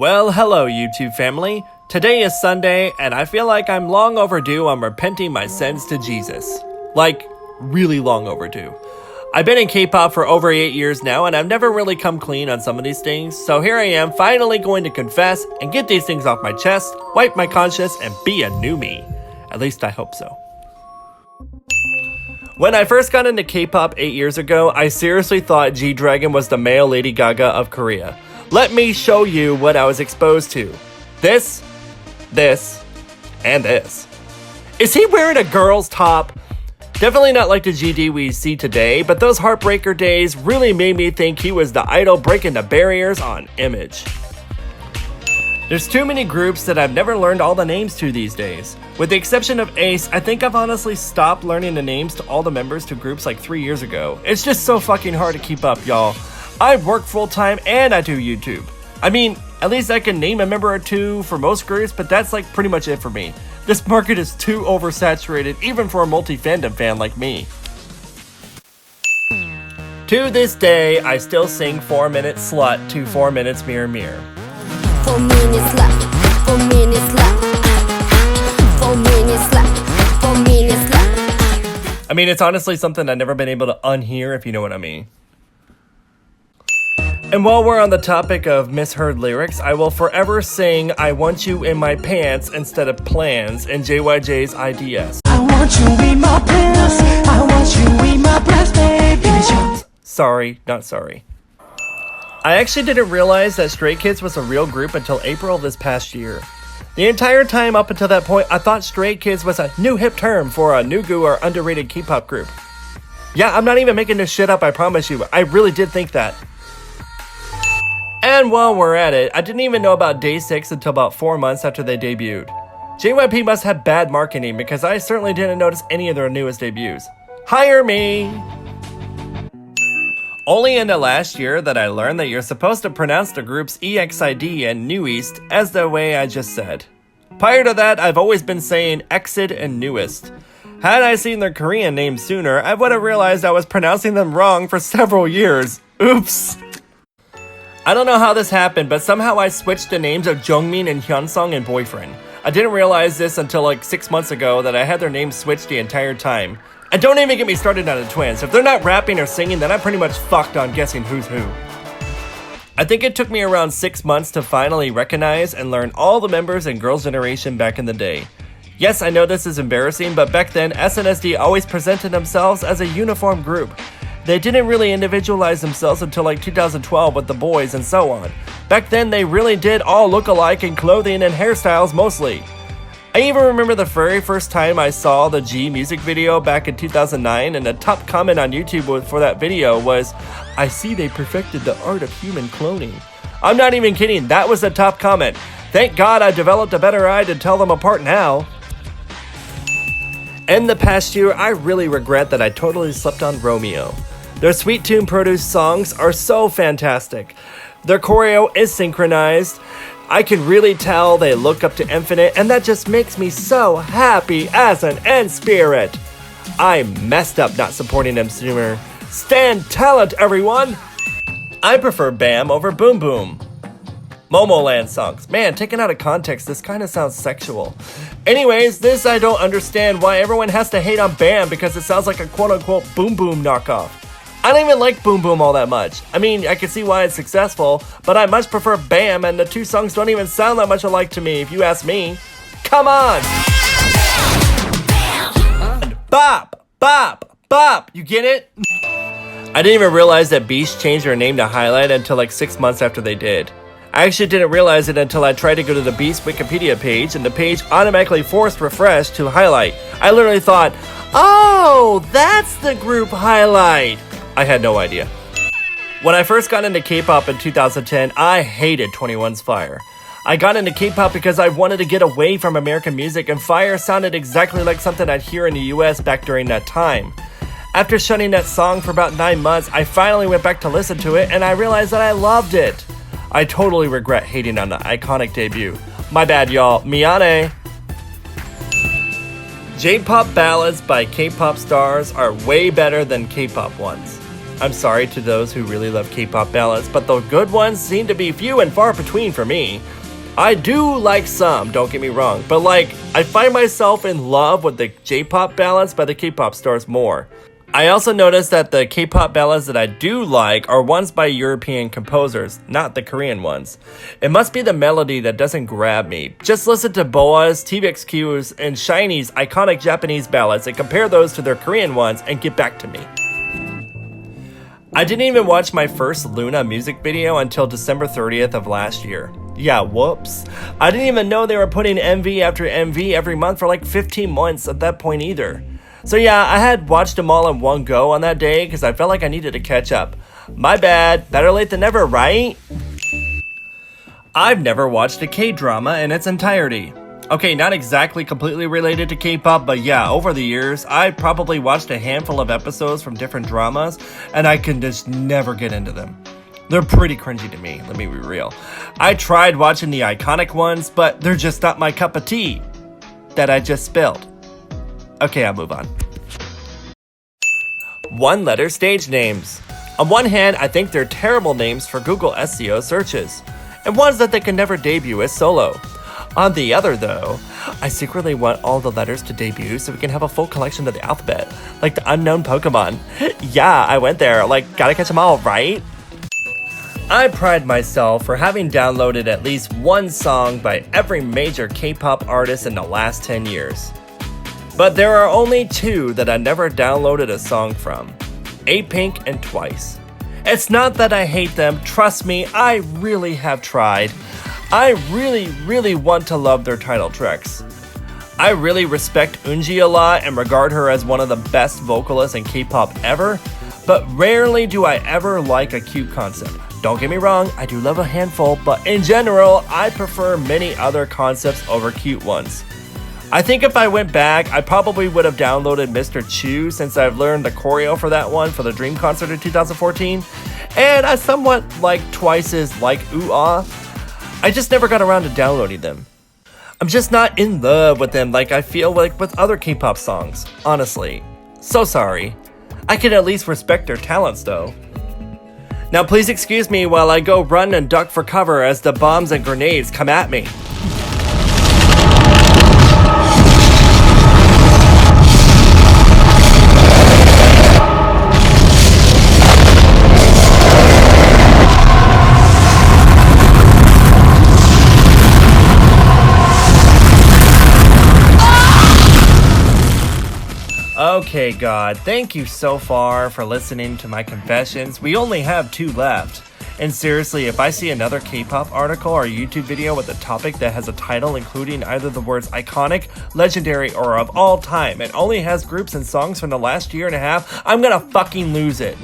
Well, hello YouTube family. Today is Sunday, and I feel like I'm long overdue on repenting my sins to Jesus. Like, really long overdue. I've been in K-pop for over 8 years now, and I've never really come clean on some of these things, so here I am finally going to confess and get these things off my chest, wipe my conscience, and be a new me. At least I hope so. When I first got into K-pop 8 years ago, I seriously thought G-Dragon was the male Lady Gaga of Korea. Let me show you what I was exposed to. This, and this. Is he wearing a girl's top? Definitely not like the GD we see today, but those heartbreaker days really made me think he was the idol breaking the barriers on image. There's too many groups that I've never learned all the names to these days. With the exception of A.C.E, I think I've honestly stopped learning the names to all the members to groups like 3 years ago. It's just so fucking hard to keep up, y'all. I work full-time and I do YouTube. I mean, at least I can name a member or two for most groups, but that's like pretty much it for me. This market is too oversaturated, even for a multi-fandom fan like me. To this day, I still sing 4 Minute Slut to 4 Minutes Mirror Mirror. 4 minutes left, 4 minutes left, 4 minutes left, 4 minutes left. I mean, it's honestly something I've never been able to unhear, if you know what I mean. And while we're on the topic of misheard lyrics, I will forever sing I Want You in My Pants instead of Plans in JYJ's IDS. I want you in my pants, I want you in my breast, baby. Sorry, not sorry. I actually didn't realize that Stray Kids was a real group until April of this past year. The entire time up until that point, I thought Stray Kids was a new hip term for a nugu or underrated K-pop group. Yeah, I'm not even making this shit up, I promise you. I really did think that. And while we're at it, I didn't even know about Day 6 until about 4 months after they debuted. JYP must have bad marketing because I certainly didn't notice any of their newest debuts. Hire me! Only in the last year that I learned that you're supposed to pronounce the groups EXID and New East as the way I just said. Prior to that, I've always been saying Exid and Newest. Had I seen their Korean names sooner, I would have realized I was pronouncing them wrong for several years. Oops! I don't know how this happened, but somehow I switched the names of Jongmin and Hyunsung in Boyfriend. I didn't realize this until like 6 months ago that I had their names switched the entire time. And don't even get me started on the twins. If they're not rapping or singing, then I'm pretty much fucked on guessing who's who. I think it took me around 6 months to finally recognize and learn all the members in Girls' Generation back in the day. Yes, I know this is embarrassing, but back then SNSD always presented themselves as a uniform group. They didn't really individualize themselves until like 2012 with the boys and so on. Back then they really did all look alike in clothing and hairstyles mostly. I even remember the very first time I saw the G music video back in 2009, and the top comment on YouTube for that video was, "I see they perfected the art of human cloning." I'm not even kidding, that was the top comment. Thank God I developed a better eye to tell them apart now. In the past year, I really regret that I totally slept on Romeo. Their Sweet Tune produced songs are so fantastic. Their choreo is synchronized. I can really tell they look up to Infinite, and that just makes me so happy as an end spirit. I messed up not supporting them sooner. Stand talent, everyone! I prefer Bam over Boom Boom. Momoland songs. Man, taken out of context, this kind of sounds sexual. Anyways, this I don't understand why everyone has to hate on Bam because it sounds like a quote-unquote Boom Boom knockoff. I don't even like Boom Boom all that much. I mean, I can see why it's successful, but I much prefer Bam, and the two songs don't even sound that much alike to me, if you ask me. Come on! Bop! Bop! Bop! You get it? I didn't even realize that Beast changed their name to Highlight until like 6 months after they did. I actually didn't realize it until I tried to go to the Beast Wikipedia page, and the page automatically forced refresh to Highlight. I literally thought, oh, that's the group Highlight. I had no idea. When I first got into K-pop in 2010, I hated 21's Fire. I got into K-pop because I wanted to get away from American music, and Fire sounded exactly like something I'd hear in the US back during that time. After shunning that song for about 9 months, I finally went back to listen to it, and I realized that I loved it. I totally regret hating on the iconic debut. My bad, y'all. Miyane. J-pop ballads by K-pop stars are way better than K-pop ones. I'm sorry to those who really love K-pop ballads, but the good ones seem to be few and far between for me. I do like some, don't get me wrong, but like, I find myself in love with the J-pop ballads by the K-pop stars more. I also noticed that the K-pop ballads that I do like are ones by European composers, not the Korean ones. It must be the melody that doesn't grab me. Just listen to Boa's, TVXQ's, and SHINee's iconic Japanese ballads and compare those to their Korean ones and get back to me. I didn't even watch my first LOONA music video until December 30th of last year. Yeah, whoops. I didn't even know they were putting MV after MV every month for like 15 months at that point either. So yeah, I had watched them all in one go on that day because I felt like I needed to catch up. My bad, better late than never, right? I've never watched a K-drama in its entirety. Okay, not exactly completely related to K-pop, but yeah, over the years, I've probably watched a handful of episodes from different dramas, and I can just never get into them. They're pretty cringy to me, let me be real. I tried watching the iconic ones, but they're just not my cup of tea. That I just spilled. Okay, I'll move on. One-letter stage names. On one hand, I think they're terrible names for Google SEO searches, and ones that they can never debut as solo. On the other, though, I secretly want all the letters to debut so we can have a full collection of the alphabet, like the unknown Pokemon. Yeah, I went there, like, gotta catch them all, right? I pride myself for having downloaded at least one song by every major K-pop artist in the last 10 years. But there are only two that I never downloaded a song from, A.Pink and Twice. It's not that I hate them, trust me, I really have tried. I really want to love their title tracks. I really respect Eunji a lot and regard her as one of the best vocalists in K-pop ever, but rarely do I ever like a cute concept. Don't get me wrong, I do love a handful, but in general, I prefer many other concepts over cute ones. I think if I went back, I probably would have downloaded Mr. Chu since I've learned the choreo for that one for the Dream concert in 2014, and I somewhat like Twice's Like Ooh Ah. I just never got around to downloading them. I'm just not in love with them like I feel like with other K-pop songs, honestly. So sorry. I can at least respect their talents though. Now please excuse me while I go run and duck for cover as the bombs and grenades come at me. Okay, God, thank you so far for listening to my confessions. We only have 2 left. And seriously, if I see another K-pop article or YouTube video with a topic that has a title including either the words iconic, legendary, or of all time, and only has groups and songs from the last year and a half, I'm gonna fucking lose it.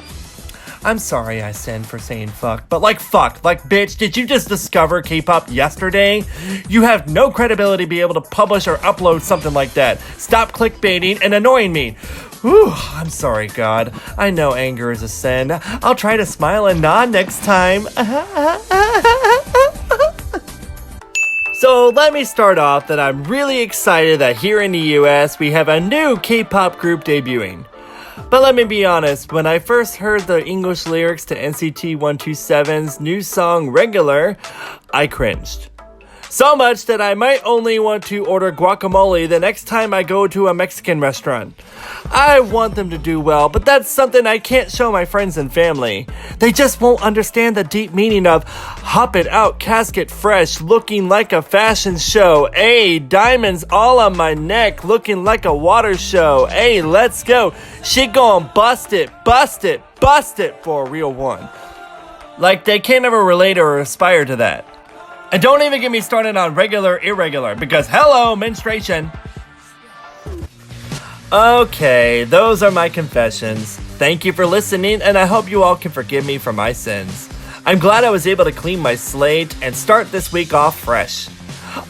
I'm sorry I sinned for saying fuck, but like fuck, like bitch, did you just discover K-pop yesterday? You have no credibility to be able to publish or upload something like that. Stop clickbaiting and annoying me. Whew, I'm sorry, God. I know anger is a sin. I'll try to smile and nod next time. So let me start off that I'm really excited that here in the US we have a new K-pop group debuting. But let me be honest, when I first heard the English lyrics to NCT 127's new song Regular, I cringed. So much that I might only want to order guacamole the next time I go to a Mexican restaurant. I want them to do well, but that's something I can't show my friends and family. They just won't understand the deep meaning of hop it out, casket fresh, looking like a fashion show. Ayy, diamonds all on my neck, looking like a water show. Ayy, let's go. She gon' bust it, bust it, bust it for a real one. Like they can't ever relate or aspire to that. And don't even get me started on regular, irregular, because hello, menstruation. Okay, those are my confessions. Thank you for listening, and I hope you all can forgive me for my sins. I'm glad I was able to clean my slate and start this week off fresh.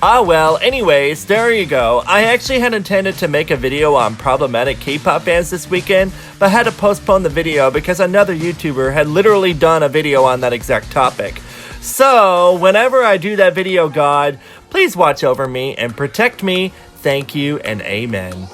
Well, anyways, there you go. I actually had intended to make a video on problematic K-pop fans this weekend, but had to postpone the video because another YouTuber had literally done a video on that exact topic. So, whenever I do that video, God, please watch over me and protect me. Thank you and amen.